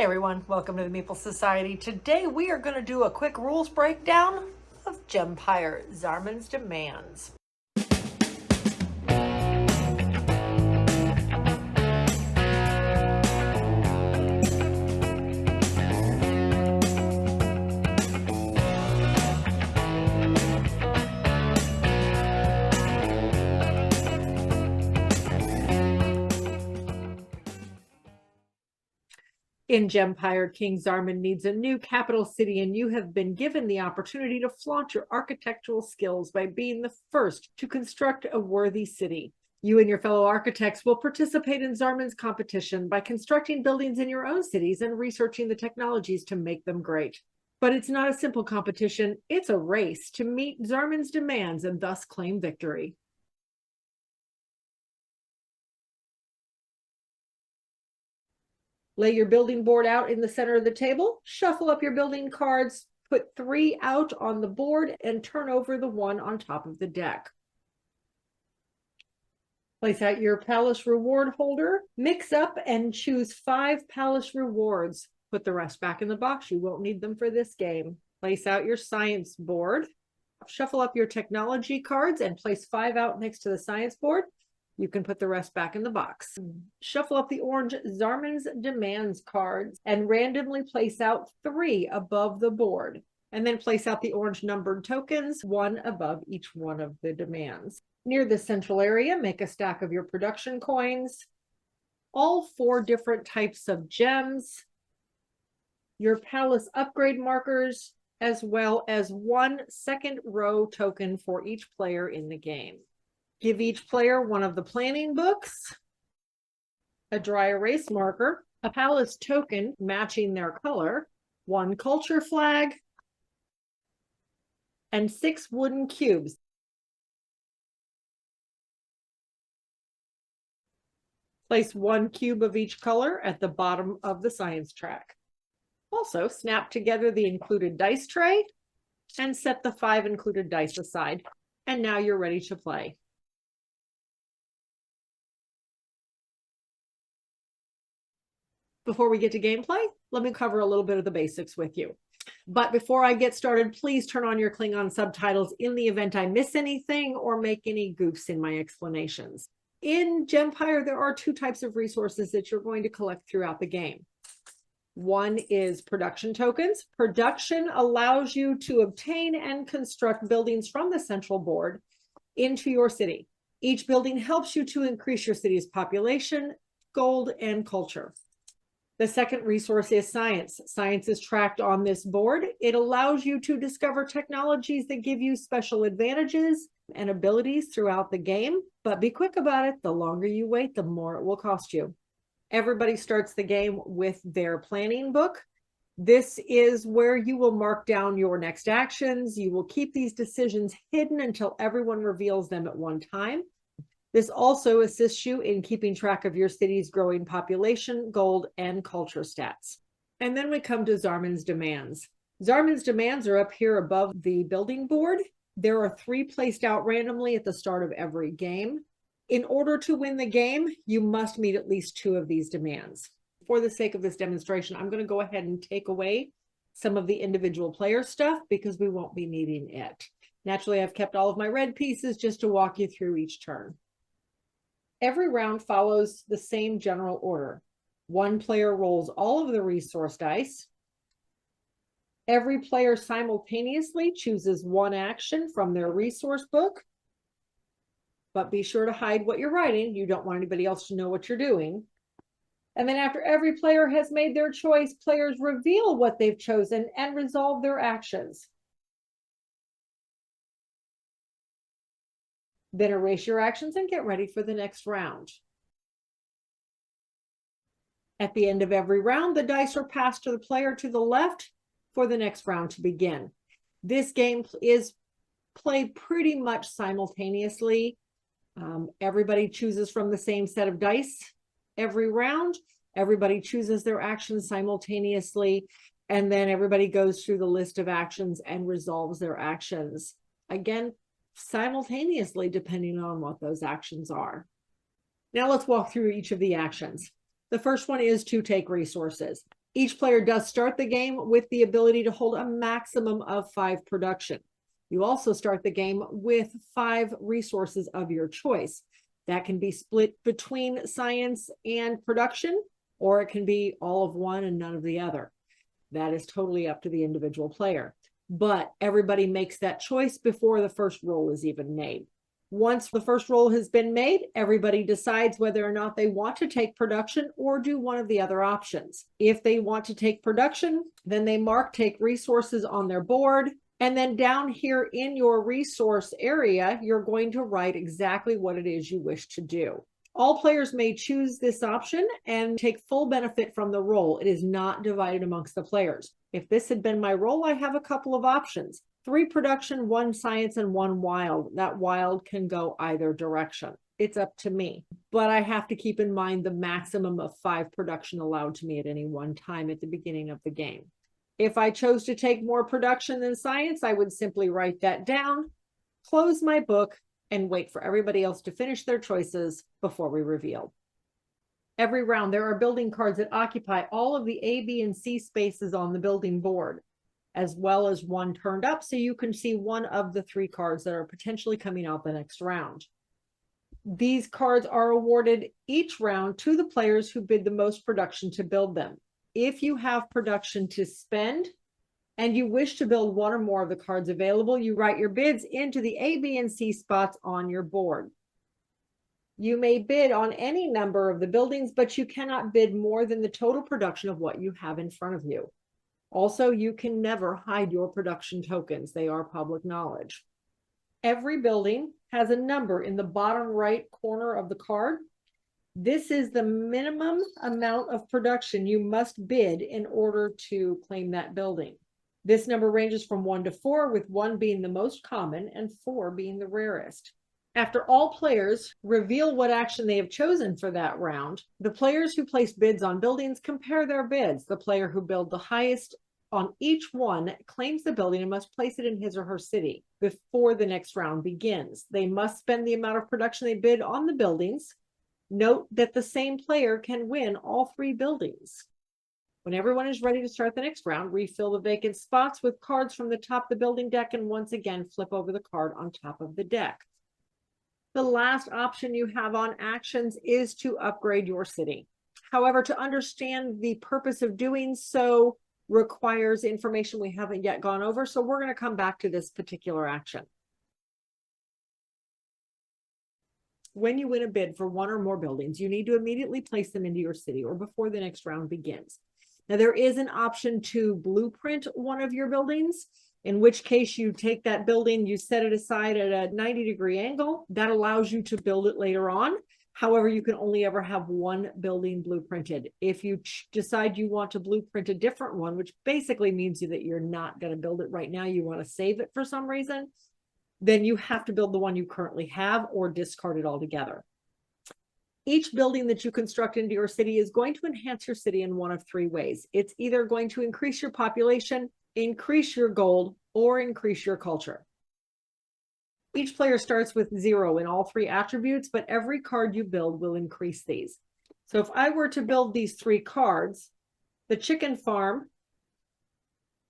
Hi everyone, welcome to the Meeple Society. Today we are going to do a quick rules breakdown of Gempire, Zarmund's Demands. In Gempire, King Zarmund needs a new capital city, and you have been given the opportunity to flaunt your architectural skills by being the first to construct a worthy city. You and your fellow architects will participate in Zarmund's competition by constructing buildings in your own cities and researching the technologies to make them great. But it's not a simple competition, it's a race to meet Zarmund's demands and thus claim victory. Lay your building board out in the center of the table, shuffle up your building cards, put 3 out on the board, and turn over the 1 on top of the deck. Place out your palace reward holder, mix up and choose 5 palace rewards. Put the rest back in the box, you won't need them for this game. Place out your science board, shuffle up your technology cards and place 5 out next to the science board. You can put the rest back in the box. Shuffle up the orange Zarmund's Demands cards and randomly place out 3 above the board. And then place out the orange numbered tokens, 1 above each one of the demands. Near the central area, make a stack of your production coins, all 4 different types of gems, your palace upgrade markers, as well as 1 second row token for each player in the game. Give each player one of the planning books, a dry erase marker, a palace token matching their color, 1 culture flag, and 6 wooden cubes. Place 1 cube of each color at the bottom of the science track. Also, snap together the included dice tray and set the 5 included dice aside. And now you're ready to play. Before we get to gameplay, let me cover a little bit of the basics with you. But before I get started, please turn on your Klingon subtitles in the event I miss anything or make any goofs in my explanations. In Gempire, there are 2 types of resources that you're going to collect throughout the game. One is production tokens. Production allows you to obtain and construct buildings from the central board into your city. Each building helps you to increase your city's population, gold, and culture. The second resource is science. Science is tracked on this board. It allows you to discover technologies that give you special advantages and abilities throughout the game. But be quick about it. The longer you wait, the more it will cost you. Everybody starts the game with their planning book. This is where you will mark down your next actions. You will keep these decisions hidden until everyone reveals them at one time. This also assists you in keeping track of your city's growing population, gold, and culture stats. And then we come to Zarmund's Demands. Zarmund's Demands are up here above the building board. There are 3 placed out randomly at the start of every game. In order to win the game, you must meet at least 2 of these demands. For the sake of this demonstration, I'm going to go ahead and take away some of the individual player stuff because we won't be needing it. Naturally, I've kept all of my red pieces just to walk you through each turn. Every round follows the same general order. 1 player rolls all of the resource dice. Every player simultaneously chooses 1 action from their resource book. But be sure to hide what you're writing. You don't want anybody else to know what you're doing. And then after every player has made their choice, players reveal what they've chosen and resolve their actions. Then erase your actions and get ready for the next round. At the end of every round, the dice are passed to the player to the left for the next round to begin. This game is played pretty much simultaneously. Everybody chooses from the same set of dice every round. Everybody chooses their actions simultaneously, and then everybody goes through the list of actions and resolves their actions. Again, simultaneously, depending on what those actions are. Now let's walk through each of the actions. The first one is to take resources. Each player does start the game with the ability to hold a maximum of 5 production. You also start the game with 5 resources of your choice. That can be split between science and production, or it can be all of one and none of the other. That is totally up to the individual player. But everybody makes that choice before the first roll is even made. Once the first roll has been made, everybody decides whether or not they want to take production or do one of the other options. If they want to take production, then they mark take resources on their board. And then down here in your resource area, you're going to write exactly what it is you wish to do. All players may choose this option and take full benefit from the roll. It is not divided amongst the players. If this had been my roll, I have a couple of options. 3 production, 1 science, and 1 wild. That wild can go either direction. It's up to me. But I have to keep in mind the maximum of 5 production allowed to me at any one time at the beginning of the game. If I chose to take more production than science, I would simply write that down, close my book, and wait for everybody else to finish their choices before we reveal. Every round, there are building cards that occupy all of the A, B, and C spaces on the building board, as well as one turned up so you can see one of the 3 cards that are potentially coming out the next round. These cards are awarded each round to the players who bid the most production to build them. If you have production to spend and you wish to build one or more of the cards available, you write your bids into the A, B, and C spots on your board. You may bid on any number of the buildings, but you cannot bid more than the total production of what you have in front of you. Also, you can never hide your production tokens. They are public knowledge. Every building has a number in the bottom right corner of the card. This is the minimum amount of production you must bid in order to claim that building. This number ranges from 1 to 4, with 1 being the most common and 4 being the rarest. After all players reveal what action they have chosen for that round, the players who place bids on buildings compare their bids. The player who billed the highest on each one claims the building and must place it in his or her city before the next round begins. They must spend the amount of production they bid on the buildings. Note that the same player can win all 3 buildings. When everyone is ready to start the next round, refill the vacant spots with cards from the top of the building deck and once again flip over the card on top of the deck. The last option you have on actions is to upgrade your city. However, to understand the purpose of doing so requires information we haven't yet gone over, so we're going to come back to this particular action. When you win a bid for 1 or more buildings, you need to immediately place them into your city or before the next round begins. Now, there is an option to blueprint one of your buildings, in which case you take that building, you set it aside at a 90-degree angle. That allows you to build it later on. However, you can only ever have 1 building blueprinted. If you decide you want to blueprint a different one, which basically means that you're not going to build it right now, you want to save it for some reason, then you have to build the one you currently have or discard it altogether. Each building that you construct into your city is going to enhance your city in one of 3 ways. It's either going to increase your population, increase your gold, or increase your culture. Each player starts with 0 in all 3 attributes, but every card you build will increase these. So if I were to build these 3 cards, the chicken farm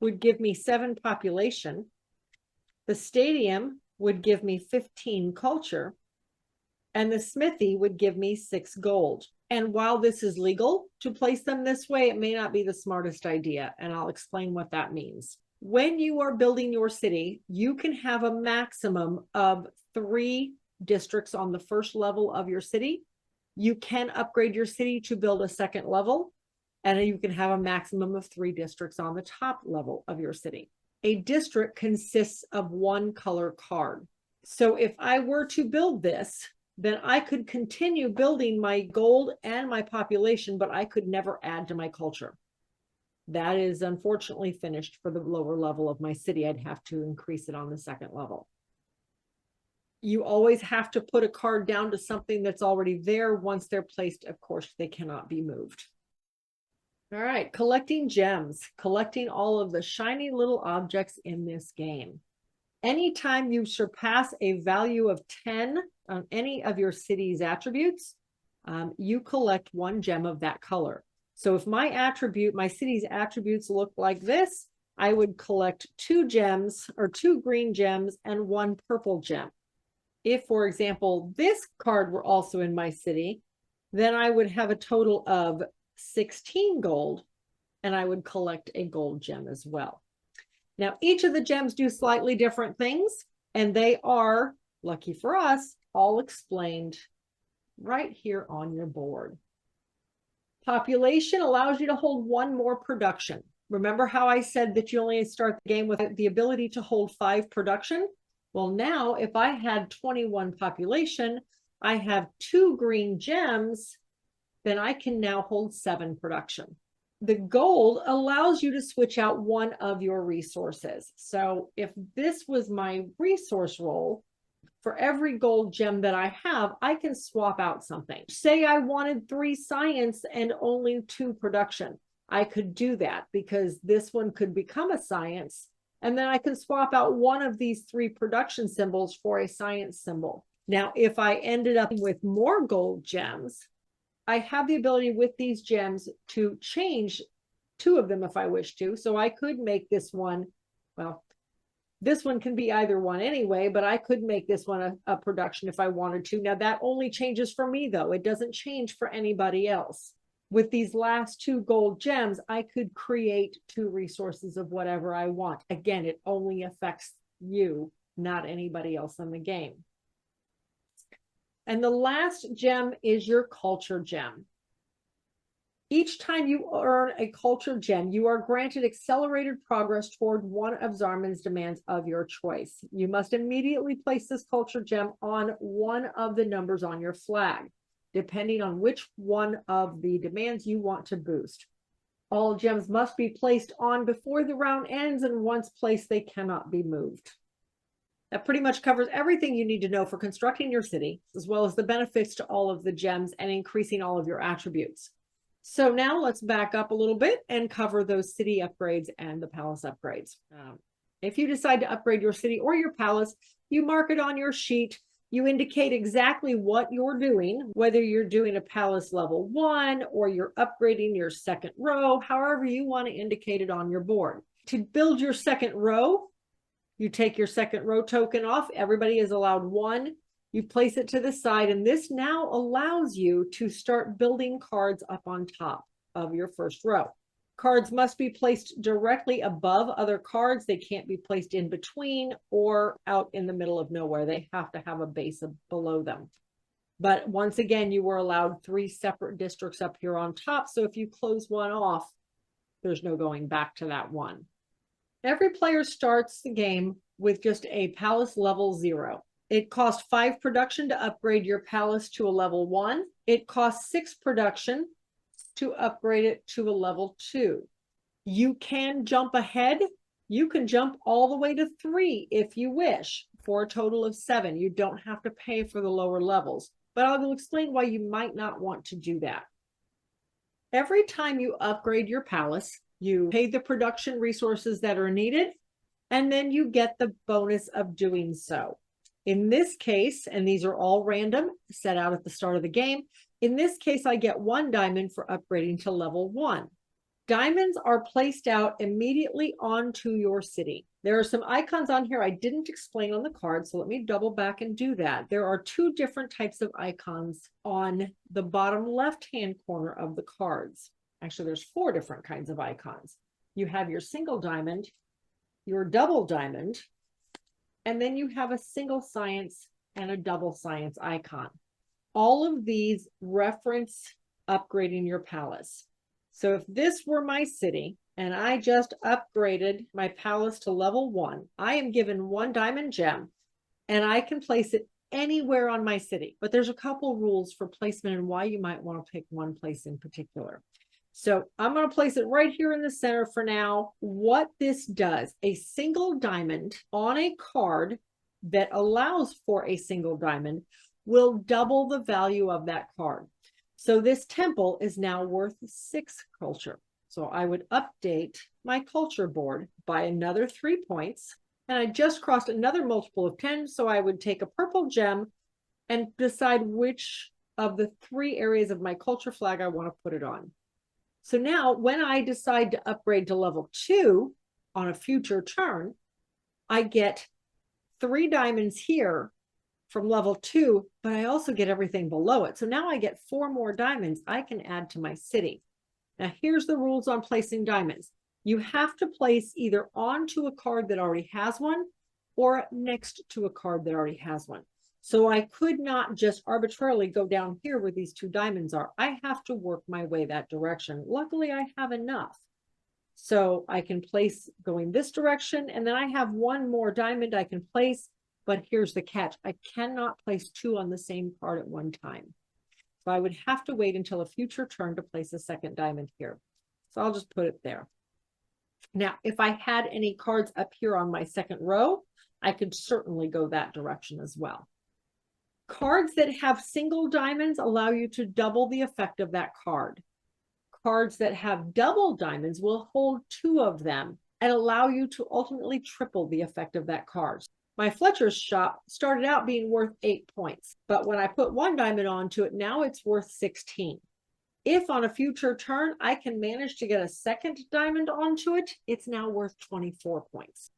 would give me 7 population. The stadium would give me 15 culture, and the smithy would give me 6 gold. And while this is legal to place them this way, it may not be the smartest idea, and I'll explain what that means. When you are building your city, you can have a maximum of 3 districts on the first level of your city. You can upgrade your city to build a second level, and you can have a maximum of 3 districts on the top level of your city. A district consists of 1 color card. So if I were to build this, then I could continue building my gold and my population, but I could never add to my culture. That is unfortunately finished for the lower level of my city. I'd have to increase it on the second level. You always have to put a card down to something that's already there. Once they're placed, of course, they cannot be moved. All right, collecting gems, collecting all of the shiny little objects in this game. Anytime you surpass a value of 10 on any of your city's attributes, you collect 1 gem of that color. So if my city's attributes look like this, I would collect 2 gems or 2 green gems and 1 purple gem. If, for example, this card were also in my city, then I would have a total of 16 gold, and I would collect a gold gem as well. Now, each of the gems do slightly different things, and they are, lucky for us, all explained right here on your board. Population allows you to hold 1 more production. Remember how I said that you only start the game with the ability to hold 5 production? Well, now if I had 21 population, I have 2 green gems, then I can now hold 7 production. The gold allows you to switch out 1 of your resources. So if this was my resource roll, for every gold gem that I have, I can swap out something. Say I wanted 3 science and only 2 production. I could do that because this one could become a science. And then I can swap out 1 of these 3 production symbols for a science symbol. Now, if I ended up with more gold gems, I have the ability with these gems to change 2 of them if I wish to. So I could make this one, well, this one can be either one anyway, but I could make this one a production if I wanted to. Now that only changes for me though. It doesn't change for anybody else. With these last 2 gold gems, I could create 2 resources of whatever I want. Again, it only affects you, not anybody else in the game. And the last gem is your culture gem. Each time you earn a culture gem, you are granted accelerated progress toward 1 of Zarmund's demands of your choice. You must immediately place this culture gem on 1 of the numbers on your flag, depending on which one of the demands you want to boost. All gems must be placed on before the round ends, and once placed, they cannot be moved. That pretty much covers everything you need to know for constructing your city, as well as the benefits to all of the gems and increasing all of your attributes. So now let's back up a little bit and cover those city upgrades and the palace upgrades. If you decide to upgrade your city or your palace, you mark it on your sheet. You indicate exactly what you're doing, whether you're doing a palace level 1 or you're upgrading your 2nd row, however you want to indicate it on your board. To build your 2nd row, you take your 2nd row token off. Everybody is allowed 1. You place it to the side, and this now allows you to start building cards up on top of your 1st row. Cards must be placed directly above other cards. They can't be placed in between or out in the middle of nowhere. They have to have a base below them. But once again, you were allowed 3 separate districts up here on top. So if you close one off, there's no going back to that one. Every player starts the game with just a palace level 0. It costs 5 production to upgrade your palace to a level 1. It costs 6 production to upgrade it to a level 2. You can jump ahead. You can jump all the way to 3 if you wish, for a total of 7. You don't have to pay for the lower levels, but I will explain why you might not want to do that. Every time you upgrade your palace, you pay the production resources that are needed, and then you get the bonus of doing so. In this case, and these are all random, set out at the start of the game, in this case, I get 1 diamond for upgrading to level 1. Diamonds are placed out immediately onto your city. There are some icons on here I didn't explain on the card, so let me double back and do that. There are 2 different types of icons on the bottom left-hand corner of the cards. Actually, there's 4 different kinds of icons. You have your single diamond, your double diamond, and then you have a single science and a double science icon. All of these reference upgrading your palace. So if this were my city and I just upgraded my palace to level 1, I am given 1 diamond gem and I can place it anywhere on my city. But there's a couple rules for placement and why you might want to pick one place in particular. So I'm going to place it right here in the center for now. What this does, a single diamond on a card that allows for a single diamond will double the value of that card. So this temple is now worth 6 culture. So I would update my culture board by another 3 points. And I just crossed another multiple of 10. So I would take a purple gem and decide which of the 3 areas of my culture flag I want to put it on. So now when I decide to upgrade to level 2 on a future turn, I get 3 diamonds here from level 2, but I also get everything below it. So now I get 4 more diamonds I can add to my city. Now here's the rules on placing diamonds. You have to place either onto a card that already has one or next to a card that already has one. So I could not just arbitrarily go down here where these 2 diamonds are. I have to work my way that direction. Luckily, I have enough. So I can place going this direction, and then I have 1 more diamond I can place, but here's the catch. I cannot place 2 on the same card at one time. So I would have to wait until a future turn to place a second diamond here. So I'll just put it there. Now, if I had any cards up here on my second row, I could certainly go that direction as well. Cards that have single diamonds allow you to double the effect of that card. Cards that have double diamonds will hold 2 of them and allow you to ultimately triple the effect of that card. My Fletcher's shop started out being worth 8 points, but when I put 1 diamond onto it, now it's worth 16. If on a future turn I can manage to get a second diamond onto it, it's now worth 24 points.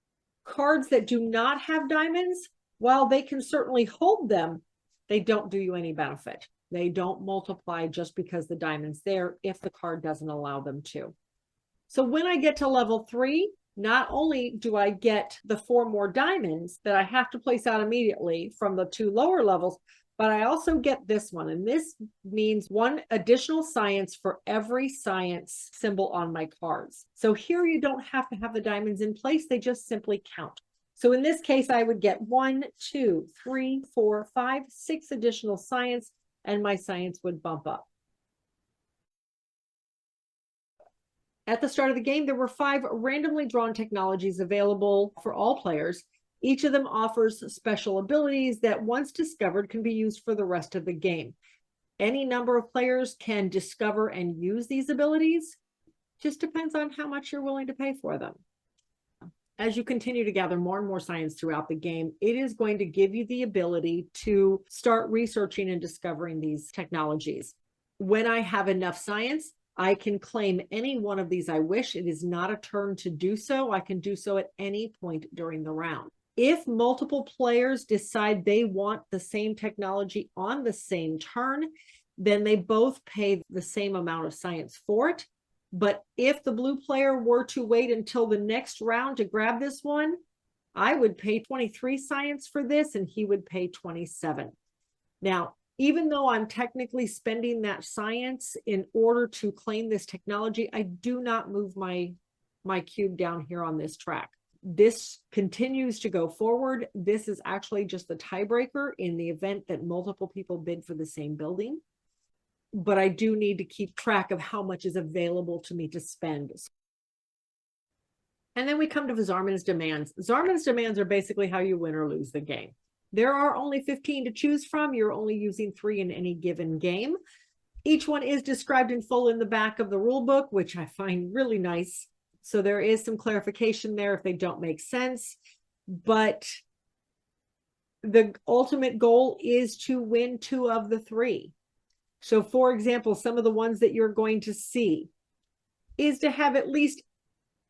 Cards that do not have diamonds, while they can certainly hold them, they don't do you any benefit. They don't multiply just because the diamond's there if the card doesn't allow them to. So when I get to level 3, not only do I get the 4 more diamonds that I have to place out immediately from the 2 lower levels, but I also get this one. And this means 1 additional science for every science symbol on my cards. So here you don't have to have the diamonds in place. They just simply count. So in this case, I would get 1, 2, 3, 4, 5, 6 additional science, and my science would bump up. At the start of the game, there were 5 randomly drawn technologies available for all players. Each of them offers special abilities that once discovered can be used for the rest of the game. Any number of players can discover and use these abilities. Just depends on how much you're willing to pay for them. As you continue to gather more and more science throughout the game, it is going to give you the ability to start researching and discovering these technologies. When I have enough science, I can claim any one of these I wish. It is not a turn to do so. I can do so at any point during the round. If multiple players decide they want the same technology on the same turn, then they both pay the same amount of science for it. But if the blue player were to wait until the next round to grab this one, I would pay 23 science for this and he would pay 27. Now, even though I'm technically spending that science in order to claim this technology, I do not move my cube down here on this track. This continues to go forward. This is actually just the tiebreaker in the event that multiple people bid for the same building. But I do need to keep track of how much is available to me to spend. And then we come to Zarmund's demands. Zarmund's demands are basically how you win or lose the game. There are only 15 to choose from. You're only using 3 in any given game. Each one is described in full in the back of the rule book, which I find really nice. So there is some clarification there if they don't make sense. But the ultimate goal is to win 2 of the 3. So for example, some of the ones that you're going to see is to have at least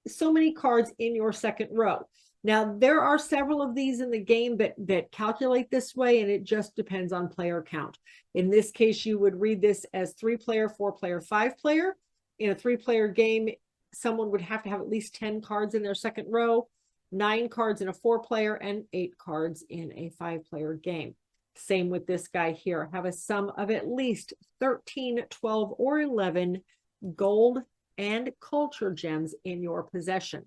so many cards in your second row. Now, there are several of these in the game that calculate this way, and it just depends on player count. In this case, you would read this as 3-player, 4-player, 5-player. In a 3-player game, someone would have to have at least 10 cards in their second row, 9 cards in a 4-player, and 8 cards in a 5-player game. Same with this guy here. Have a sum of at least 13, 12, or 11 gold and culture gems in your possession.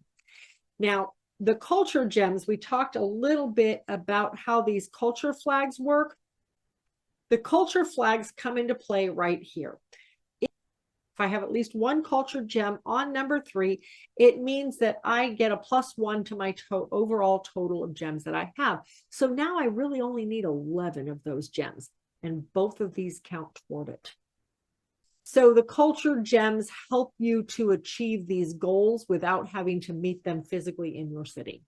Now, the culture gems, we talked a little bit about how these culture flags work. The culture flags come into play right here. If I have at least 1 culture gem on number 3, it means that I get a +1 to my overall total of gems that I have. So now I really only need 11 of those gems, and both of these count toward it. So the culture gems help you to achieve these goals without having to meet them physically in your city.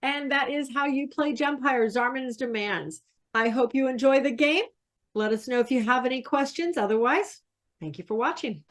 And that is how you play Gempire, Zarmund's Demands. I hope you enjoy the game. Let us know if you have any questions. Otherwise, thank you for watching.